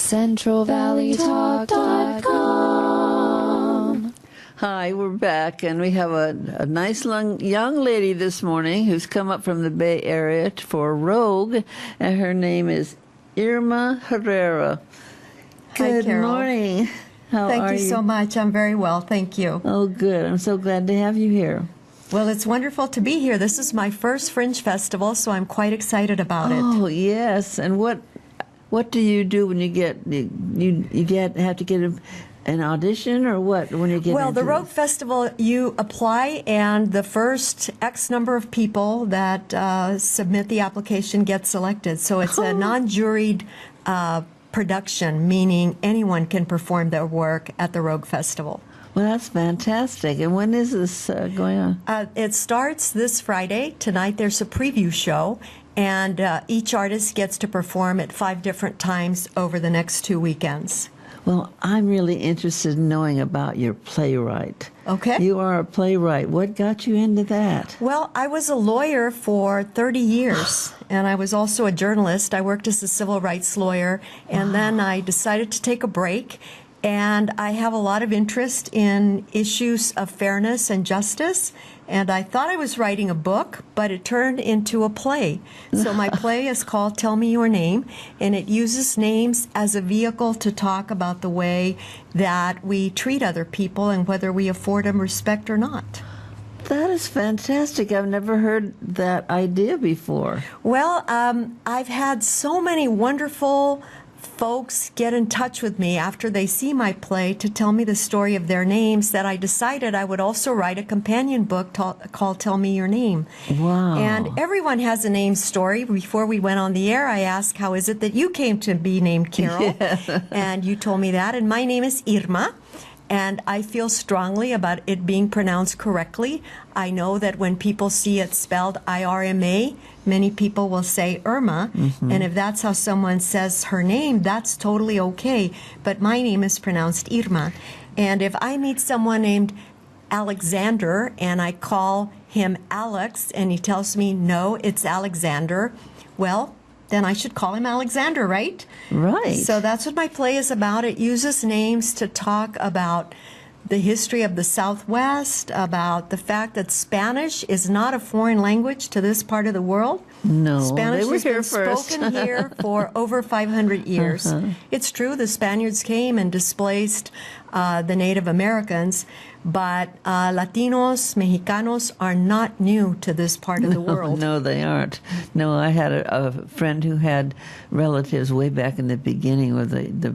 CentralValleyTalk.com. Hi, we're back, and we have a nice young lady this morning who's come up from the Bay Area for Rogue, and her name is Irma Herrera. Good morning. How are you? Thank you so much. I'm very well, thank you. Oh, good. I'm so glad to have you here. Well, it's wonderful to be here. This is my first Fringe Festival, so I'm quite excited about it. Oh, yes. And what do you do when you get have to get an audition, or what when you get? Well, the Rogue this? Festival, you apply, and the first X number of people that submit the application get selected. So it's a non-juried production, meaning anyone can perform their work at the Rogue Festival. Well, that's fantastic. And when is this going on? It starts this Friday. Tonight there's a preview show, and each artist gets to perform at 5 different times over the next 2 weekends. Well, I'm really interested in knowing about your playwright. Okay. You are a playwright. What got you into that? Well, I was a lawyer for 30 years, and I was also a journalist. I worked as a civil rights lawyer, and then I decided to take a break. And I have a lot of interest in issues of fairness and justice. And I thought I was writing a book, but it turned into a play. So my play is called Tell Me Your Name, and it uses names as a vehicle to talk about the way that we treat other people and whether we afford them respect or not. That is fantastic. I've never heard that idea before. Well, I've had so many wonderful folks get in touch with me after they see my play to tell me the story of their names that I decided I would also write a companion book called Tell Me Your Name. Wow. And everyone has a name story. Before we went on the air, I asked, how is it that you came to be named Carol? Yeah. And you told me that. And my name is Irma. And I feel strongly about it being pronounced correctly. I know that when people see it spelled I-R-M-A, many people will say Irma. Mm-hmm. And if that's how someone says her name, that's totally okay. But my name is pronounced Irma. And if I meet someone named Alexander and I call him Alex and he tells me, no, it's Alexander, well, then I should call him Alexander, right? Right. So that's what my play is about. It uses names to talk about the history of the Southwest, about the fact that Spanish is not a foreign language to this part of the world. No, Spanish they were has here been first. spoken here for over 500 years. It's true, the Spaniards came and displaced the Native Americans, but Latinos, Mexicanos are not new to this part of the world. No, they aren't. No, I had a friend who had relatives way back in the beginning with the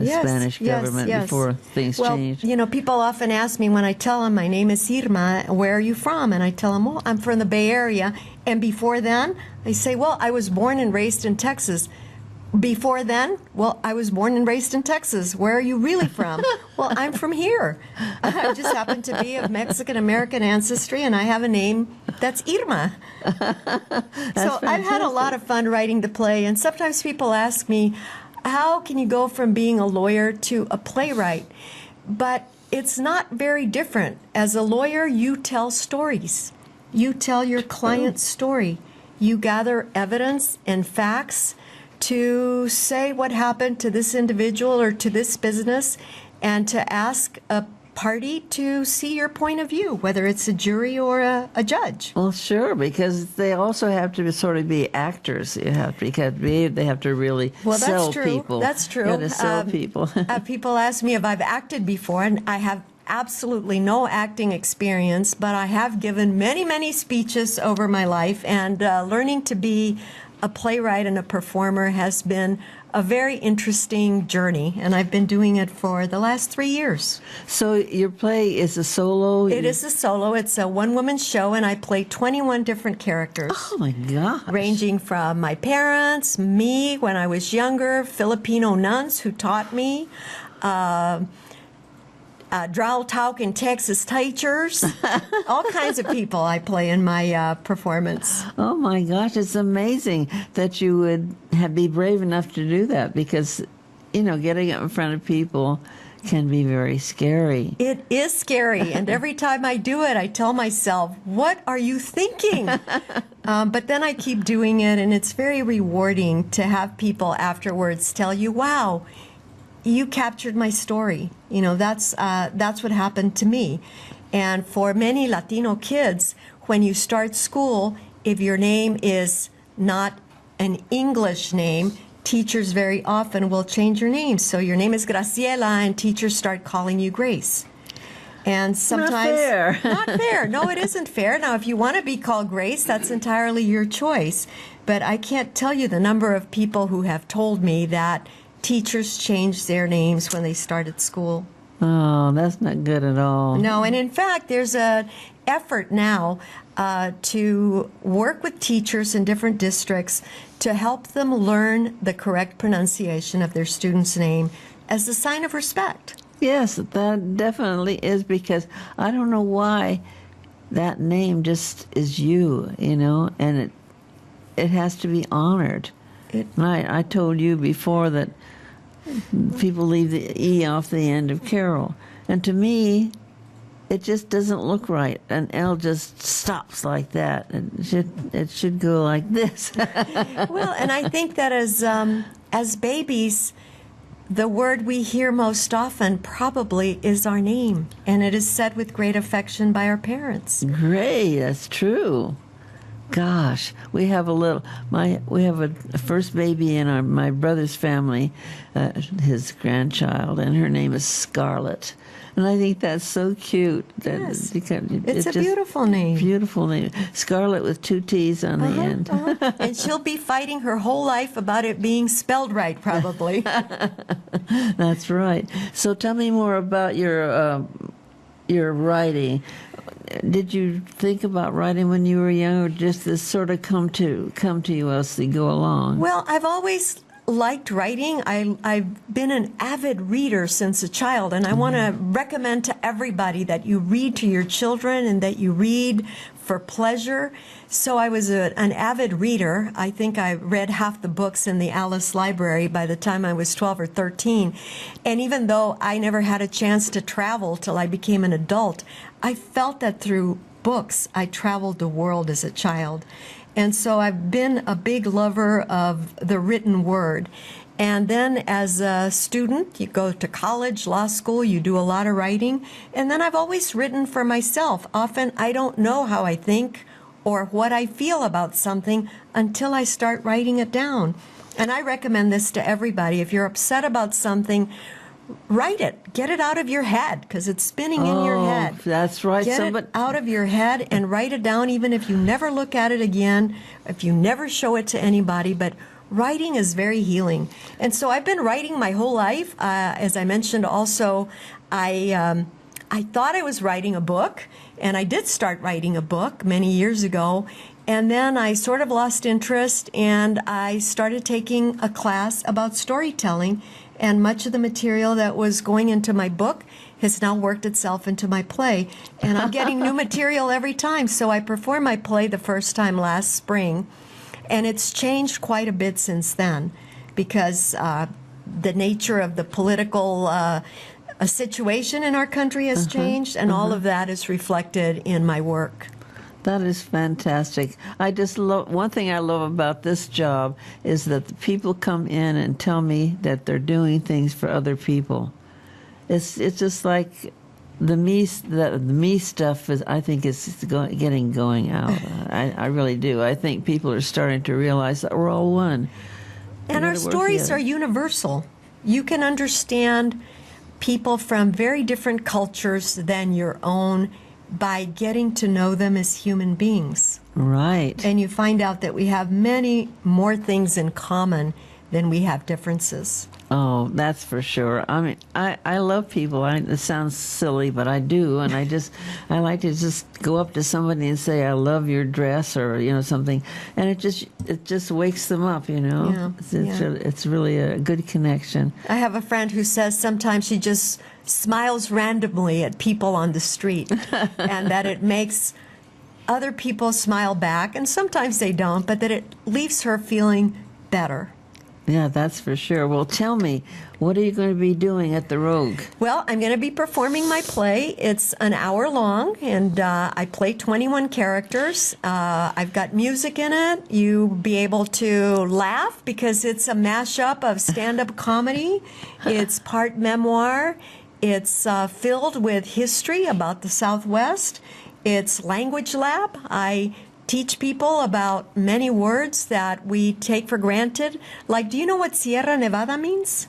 Yes, Spanish government before things changed. You know, people often ask me when I tell them my name is Irma, where are you from? And I tell them, well, I'm from the Bay Area. And before then, I say, well, I was born and raised in Texas. Before then, well, I was born and raised in Texas. Where are you really from? Well, I'm from here. I just happen to be of Mexican-American ancestry, and I have a name that's Irma. So I've had a lot of fun writing the play, and sometimes people ask me, how can you go from being a lawyer to a playwright? But it's not very different. As a lawyer, you tell stories. You tell your client's story. You gather evidence and facts to say what happened to this individual or to this business, and to ask a party to see your point of view, whether it's a jury or a judge. Well, sure, because they also have to sort of be actors. They have to really sell people. That's true. You got to sell people. People ask me if I've acted before, and I have absolutely no acting experience, but I have given many, many speeches over my life, and learning to be a playwright and a performer has been a very interesting journey, and I've been doing it for the last 3 years. So your play is a solo? It is a solo. It's a one-woman show, and I play 21 different characters. Oh, my gosh. Ranging from my parents, me when I was younger, Filipino nuns who taught me, Drow Talk in Texas teachers, all kinds of people I play in my performance. Oh my gosh, it's amazing that you would be brave enough to do that, because, you know, getting up in front of people can be very scary. It is scary, and every time I do it, I tell myself, what are you thinking? But then I keep doing it, and it's very rewarding to have people afterwards tell you, wow, you captured my story. You know, that's what happened to me. And for many Latino kids, when you start school, if your name is not an English name, teachers very often will change your name. So your name is Graciela, and teachers start calling you Grace. And sometimes... Not fair. Not fair. No, it isn't fair. Now, if you want to be called Grace, that's entirely your choice. But I can't tell you the number of people who have told me that teachers changed their names when they started school. Oh, that's not good at all. No, and in fact, there's an effort now to work with teachers in different districts to help them learn the correct pronunciation of their student's name as a sign of respect. Yes, that definitely is, because I don't know why that name just is you, you know, and it has to be honored. And I told you before that people leave the E off the end of Carol. And to me, it just doesn't look right. An L just stops like that. It should go like this. Well, and I think that as babies, the word we hear most often probably is our name, and it is said with great affection by our parents. Great, that's true. Gosh, we have a first baby in my brother's family, his grandchild, and her name is Scarlett. And I think that's so cute. Yes. It's a beautiful name. Beautiful name. Scarlett with 2 T's on the end. And she'll be fighting her whole life about it being spelled right, probably. That's right. So tell me more about your writing. Did you think about writing when you were young, or just this sort of come to you as you go along? Well, I've always liked writing. I've been an avid reader since a child, and I want to recommend to everybody that you read to your children and that you read for pleasure. So I was an avid reader. I think I read half the books in the Alice Library by the time I was 12 or 13. And even though I never had a chance to travel till I became an adult, I felt that through books I traveled the world as a child. And so I've been a big lover of the written word. And then as a student, you go to college, law school, you do a lot of writing. And then I've always written for myself. Often I don't know how I think or what I feel about something until I start writing it down. And I recommend this to everybody. If you're upset about something, write it. Get it out of your head, because it's spinning in your head. That's right. Get it out of your head and write it down, even if you never look at it again, if you never show it to anybody. But writing is very healing. And so I've been writing my whole life. As I mentioned also, I thought I was writing a book, and I did start writing a book many years ago. And then I sort of lost interest, and I started taking a class about storytelling. And much of the material that was going into my book has now worked itself into my play. And I'm getting new material every time. So I performed my play the first time last spring. And it's changed quite a bit since then, because the nature of the political situation in our country has changed. And all of that is reflected in my work. That is fantastic. I just love, one thing I love about this job is that the people come in and tell me that they're doing things for other people. It's just like the me stuff is, I think, is going out. I really do. I think people are starting to realize that we're all one. And our stories are universal. You can understand people from very different cultures than your own by getting to know them as human beings. Right. And you find out that we have many more things in common than we have differences. Oh, that's for sure. I mean, I love people. It sounds silly, but I do. And I like to just go up to somebody and say, I love your dress, or, you know, something. And it just wakes them up, you know. Yeah. It's really a good connection. I have a friend who says sometimes she just smiles randomly at people on the street and that it makes other people smile back. And sometimes they don't, but that it leaves her feeling better. Yeah, that's for sure. Well, tell me, what are you going to be doing at the Rogue? Well, I'm going to be performing my play. It's an hour long, and I play 21 characters. I've got music in it. You'll be able to laugh because it's a mashup of stand-up comedy. It's part memoir. It's filled with history about the Southwest. It's language lab. I teach people about many words that we take for granted. Like, do you know what Sierra Nevada means?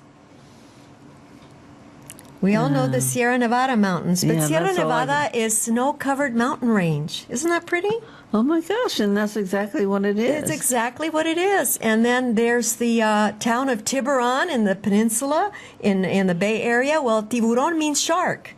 We all know the Sierra Nevada mountains, but Yeah, Sierra that's all I Nevada is snow-covered mountain range. Isn't that pretty? Oh my gosh, and that's exactly what it is. It's exactly what it is. And then there's the town of Tiburon in the peninsula, in the Bay Area. Well, tiburon means shark.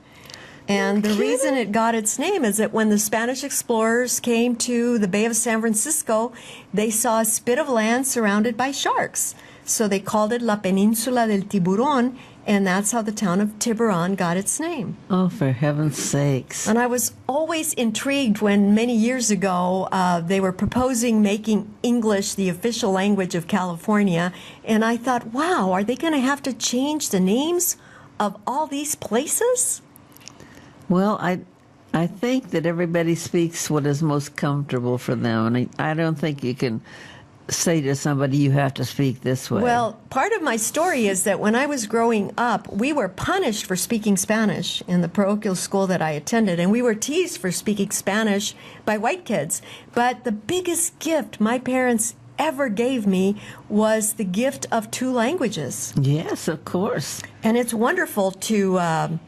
And the reason it got its name is that when the Spanish explorers came to the Bay of San Francisco, they saw a spit of land surrounded by sharks. So they called it La Península del Tiburón, and that's how the town of Tiburon got its name. Oh, for heaven's sakes. And I was always intrigued when many years ago they were proposing making English the official language of California. And I thought, wow, are they going to have to change the names of all these places? Well, I think that everybody speaks what is most comfortable for them, and I don't think you can say to somebody you have to speak this way. Well, part of my story is that when I was growing up, we were punished for speaking Spanish in the parochial school that I attended, and we were teased for speaking Spanish by white kids. But the biggest gift my parents ever gave me was the gift of 2 languages. Yes, of course. And it's wonderful to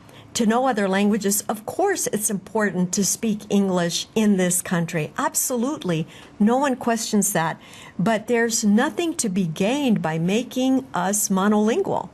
know other languages. Of course, it's important to speak English in this country. Absolutely. No one questions that. But there's nothing to be gained by making us monolingual.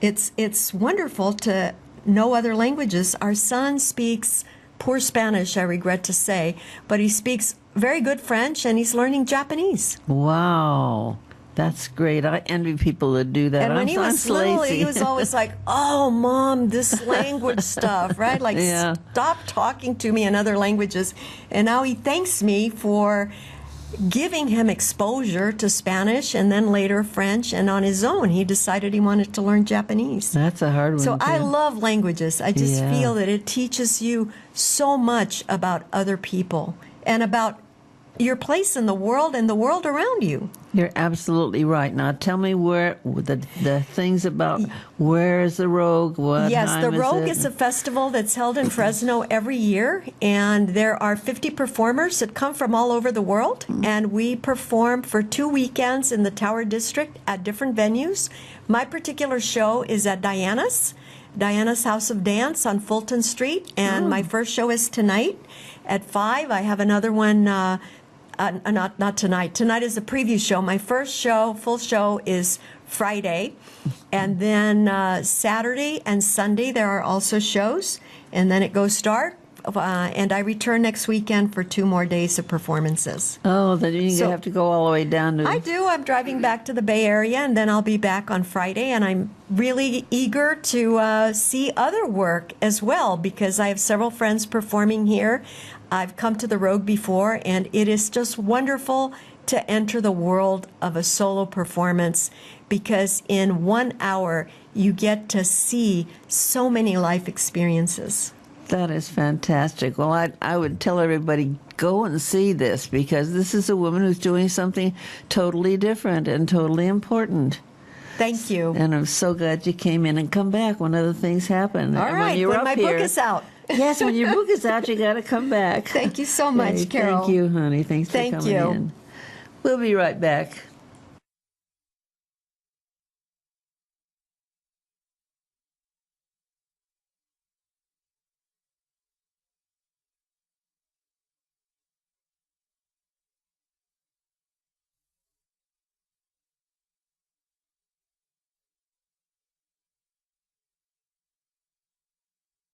It's wonderful to know other languages. Our son speaks poor Spanish, I regret to say, but he speaks very good French, and he's learning Japanese. Wow. That's great. I envy people that do that. And when he was little, lazy. he was always like, oh, Mom, this language stuff, right? Like, Yeah. Stop talking to me in other languages. And now he thanks me for giving him exposure to Spanish and then later French. And on his own, he decided he wanted to learn Japanese. That's a hard one, So too. I love languages. I just Yeah. feel that it teaches you so much about other people and about your place in the world and the world around you. You're absolutely right. Now, tell me where the things about where is the Rogue? What Yes, time the Rogue it? is a festival that's held in Fresno every year, and there are 50 performers that come from all over the world, and we perform for 2 weekends in the Tower District at different venues. My particular show is at Diana's House of Dance on Fulton Street, and my first show is tonight at 5. I have another one not tonight. Tonight is the preview show. My first show, full show, is Friday. And then Saturday and Sunday, there are also shows. And then it goes dark. And I return next weekend for 2 more days of performances. Oh, then you have to go all the way down to... I do. I'm driving back to the Bay Area, and then I'll be back on Friday. And I'm really eager to see other work as well, because I have several friends performing here. I've come to the Rogue before, and it is just wonderful to enter the world of a solo performance, because in 1 hour you get to see so many life experiences. That is fantastic. Well, I would tell everybody, go and see this, because this is a woman who's doing something totally different and totally important. Thank you. And I'm so glad you came in, and come back when other things happen. All And right, when my book is out. Yes, when your book is out, you got to come back. Thank you so much, Hey, Carol. Thank you, honey. Thanks for Thank coming you. in. We'll be right back.